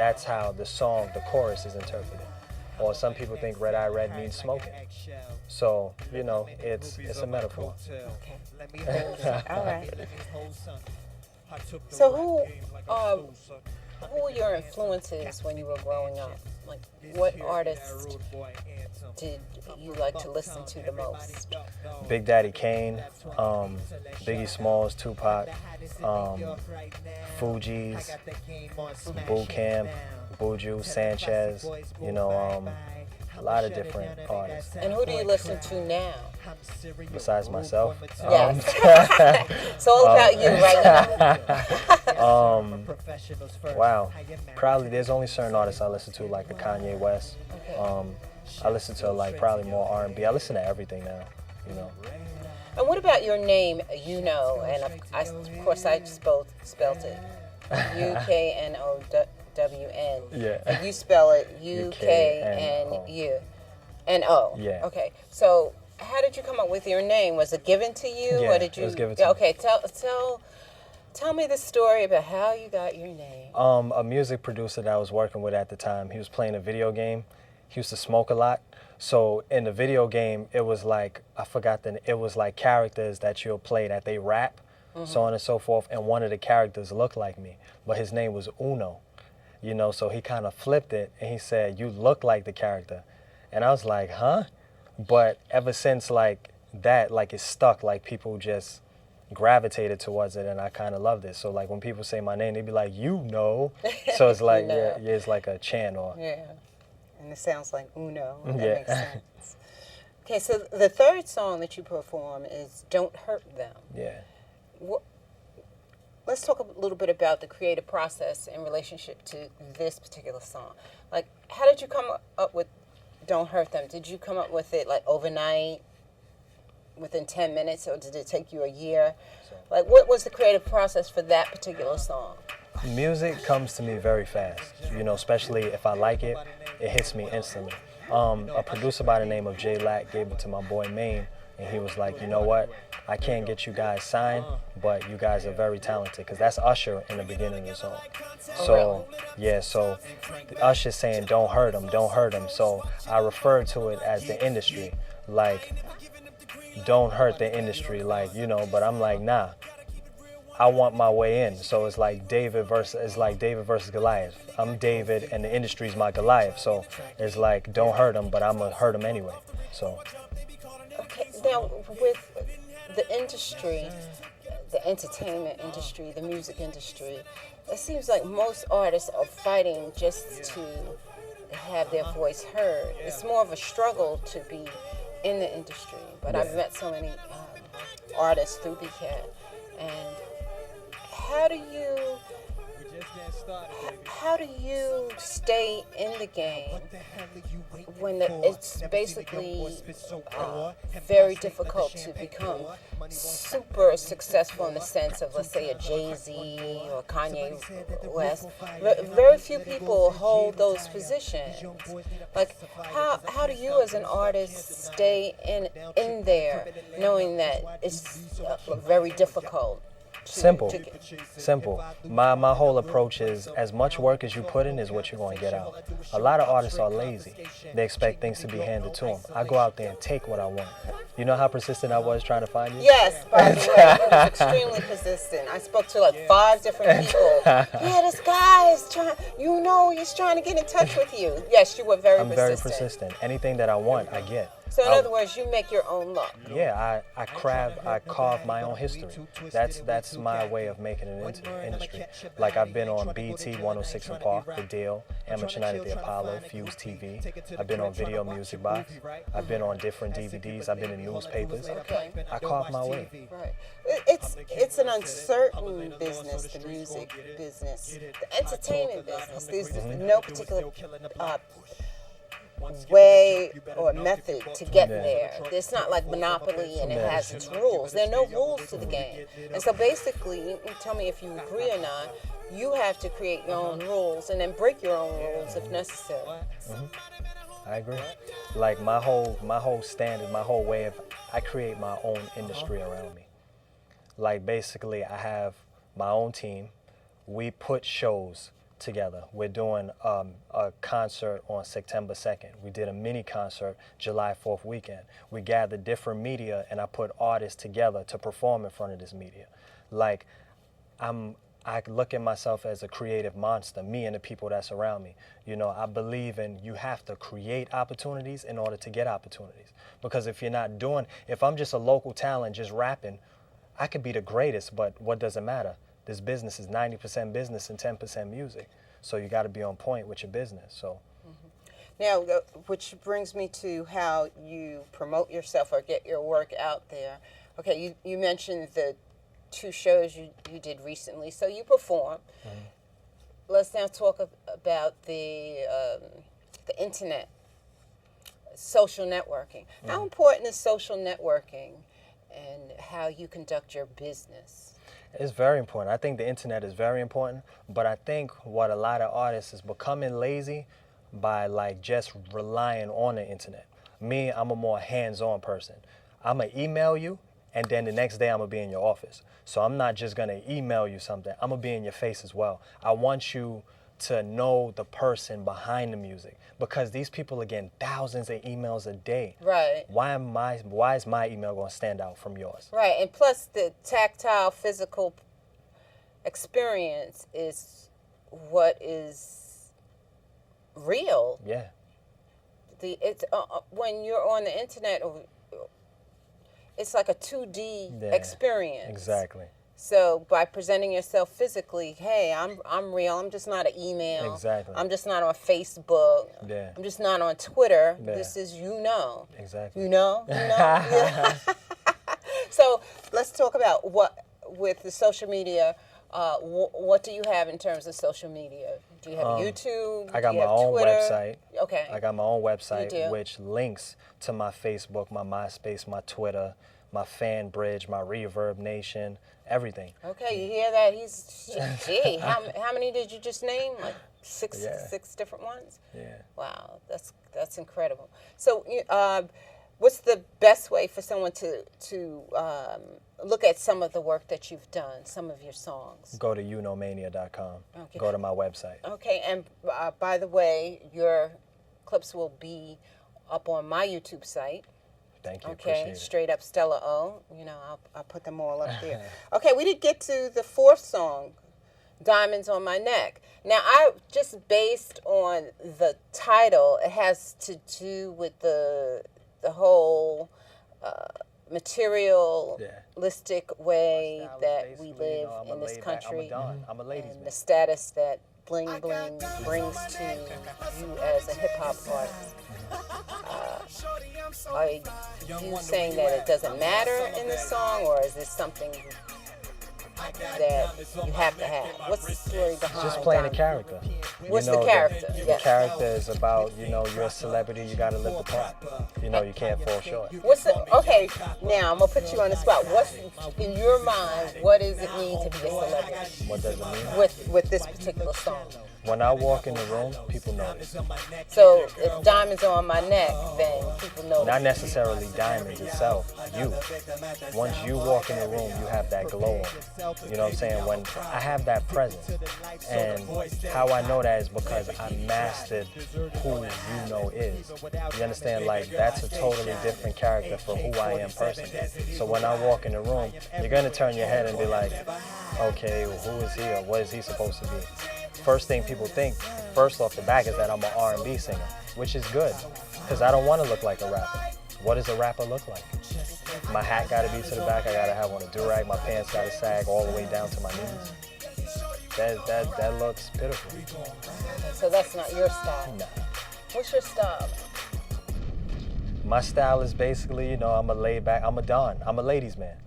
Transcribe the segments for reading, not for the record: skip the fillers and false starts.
that's how the song, the chorus is interpreted. Or some people think red eye red means smoking. So, you know, it's a metaphor. Okay. All right. So who were your influences when you were growing up? Like, what artists did you like to listen to the most? Big Daddy Kane, Biggie Smalls, Tupac, Fugees, Boot Camp, Buju, Sanchez, you know, a lot of different artists. And who do you listen to now? Besides myself? Yes. It's all about you right now. Wow. Probably there's only certain artists I listen to, like a Kanye West. Okay. I listen to like probably more R&B. I listen to everything now, you know. And what about your name, Ukno? And of course I spelled it UKNOWN. Yeah. And you spell it UKNU. N-O. Yeah. Okay. So how did you come up with your name? Was it given to you? Yeah, or did you, it was given to me. Okay, tell me the story about how you got your name. A music producer that I was working with at the time, he was playing a video game. He used to smoke a lot. So in the video game, it was like, it was like characters that you'll play that they rap, so on and so forth. And one of the characters looked like me, but his name was Ukno. You know, so he kind of flipped it and he said, "You look like the character." And I was like, huh? But ever since like that, like it stuck, like people just gravitated towards it and I kind of loved it. So like when people say my name, they be like, "You know." So it's like, yeah, it's like a chant or. Yeah. And it sounds like Uno. That Yeah. makes sense. Okay, so the third song that you perform is Don't Hurt Them. Yeah. Let's talk a little bit about the creative process in relationship to this particular song. Like, how did you come up with Don't Hurt Them? Did you come up with it like overnight, within 10 minutes, or did it take you a year? Like, what was the creative process for that particular song? Music comes to me very fast, you know, especially if I like it, it hits me instantly. A producer by the name of Jay Lack gave it to my boy Maine, and he was like, "You know what, I can't get you guys signed, but you guys are very talented," because that's Usher in the beginning of the song. So, yeah, so Usher saying, "Don't hurt him, don't hurt him." So I refer to it as the industry, like, don't hurt the industry, like, you know, but I'm like, nah. I want my way in. So it's like David versus Goliath. I'm David and the industry's my Goliath. So it's like, don't hurt him, but I'm gonna hurt him anyway. So. Okay, now with the industry, the entertainment industry, the music industry, it seems like most artists are fighting just to have their voice heard. It's more of a struggle to be in the industry. But I've met so many artists through BCAT, and how do you stay in the game when it's basically very difficult to become super successful in the sense of, let's say, a Jay-Z or Kanye West? Very few people hold those positions. Like, how do you as an artist stay in there knowing that it's very difficult? Simple. My whole approach is, as much work as you put in is what you're going to get out. A lot of artists are lazy. They expect things to be handed to them. I go out there and take what I want. You know how persistent I was trying to find you? Yes, by the way, he was extremely persistent. I spoke to like 5 different people. Yeah, this guy is trying, he's trying to get in touch with you. Yes, you were very persistent. I'm very persistent. Anything that I want, I get. So in other words, you make your own luck. Yeah, I carve my own history. That's my way of making it into the industry. Like, I've been on BT 106 and Park, The Deal, Amateur Night at the Apollo, Fuse TV. I've been on Video Music Box. I've been on different DVDs. I've been in newspapers. I carve my way. Right. It's an uncertain business, the music business, the entertainment business. There's no particular way or method to get there. It's not like Monopoly and it has its rules. There are no rules to the game. And so basically, you can tell me if you agree or not, you have to create your own rules and then break your own rules if necessary. I agree. Like, my whole standard, my whole way of, I create my own industry around me. Like, basically, I have my own team. We put shows together. We're doing a concert on September 2nd. We did a mini concert July 4th weekend. We gathered different media and I put artists together to perform in front of this media. Like, I look at myself as a creative monster, me and the people that surround me. You know, I believe in you have to create opportunities in order to get opportunities. Because if you're not doing, if I'm just a local talent just rapping, I could be the greatest, but what does it matter? This business is 90% business and 10% music. So you got to be on point with your business. So. Now, which brings me to how you promote yourself or get your work out there. Okay, you mentioned the 2 shows you did recently, so you perform. Let's now talk about the internet, social networking. How important is social networking and how you conduct your business? It's very important. I think the internet is very important, but I think what a lot of artists is becoming lazy by like just relying on the internet. Me, I'm a more hands-on person. I'm gonna email you, and then the next day I'm gonna be in your office. So I'm not just gonna email you something, I'm gonna be in your face as well. I want you to know the person behind the music, because these people are getting thousands of emails a day. Right. Why is my email gonna stand out from yours? Right, and plus the tactile, physical experience is what is real. Yeah. It's when you're on the internet, it's like a 2D experience. Exactly. So by presenting yourself physically, hey, I'm real. I'm just not an email. Exactly. I'm just not on Facebook. Yeah. I'm just not on Twitter. Yeah. This is Exactly. You know. Yeah. So let's talk about what with the social media. What do you have in terms of social media? Do you have YouTube? I got Do you my have own Twitter? website. Okay. I got my own You website, do? which links to my Facebook, my MySpace, my Twitter, my Fan Bridge, my Reverb Nation, everything. Okay, you hear that? Gee, how many did you just name? Like six different ones? Yeah. Wow, that's incredible. So, what's the best way for someone to look at some of the work that you've done, some of your songs? Go to uknomania.com. Okay. Go to my website. Okay, and by the way, your clips will be up on my YouTube site. Thank you. Okay, Appreciate it. straightupstellao. You know, I'll put them all up there. Okay, we did get to the 4th song, Diamonds on My Neck. Now, I just based on the title, it has to do with the whole materialistic way that we live in this country, I'm a ladies' and man. the status that bling bling brings to you as a hip hop artist. Are you saying that it doesn't matter in the song, or is this something that you have to have? What's the story behind Just playing a Diamond? character. What's You know, the character? The Yes. character is about, you're a celebrity, you gotta live the part. You can't fall short. Okay, now I'm gonna put you on the spot. What's in your mind? What does it mean to be a celebrity What does it mean? with this particular song? When I walk in the room, people notice. So if diamonds are on my neck, then people know. Not necessarily diamonds itself, you. Once you walk in the room, you have that glow on. You know what I'm saying? When I have that presence. And how I know that is because I mastered who is. You understand? Like, that's a totally different character for who I am personally. So when I walk in the room, you're going to turn your head and be like, okay, well, who is he or what is he supposed to be? First thing people think, first off the back, is that I'm an R&B singer, which is good, because I don't want to look like a rapper. What does a rapper look like? My hat got to be to the back, I got to have on a do-rag, my pants got to sag all the way down to my knees. That looks pitiful. So that's not your style. Nah. What's your style? My style is basically, I'm a laid back, I'm a Don, I'm a ladies' man.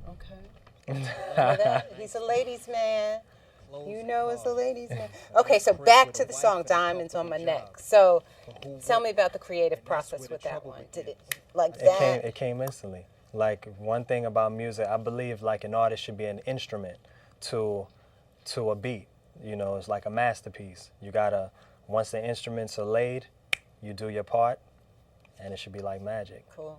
Okay. He's a ladies' man. It's a ladies' man. Okay, so back to the song Diamonds on My Neck. So tell me about the creative process with that one. Did it like that? It came instantly. Like, one thing about music, I believe like an artist should be an instrument to a beat. It's like a masterpiece. You gotta, once the instruments are laid, you do your part, and it should be like magic. Cool.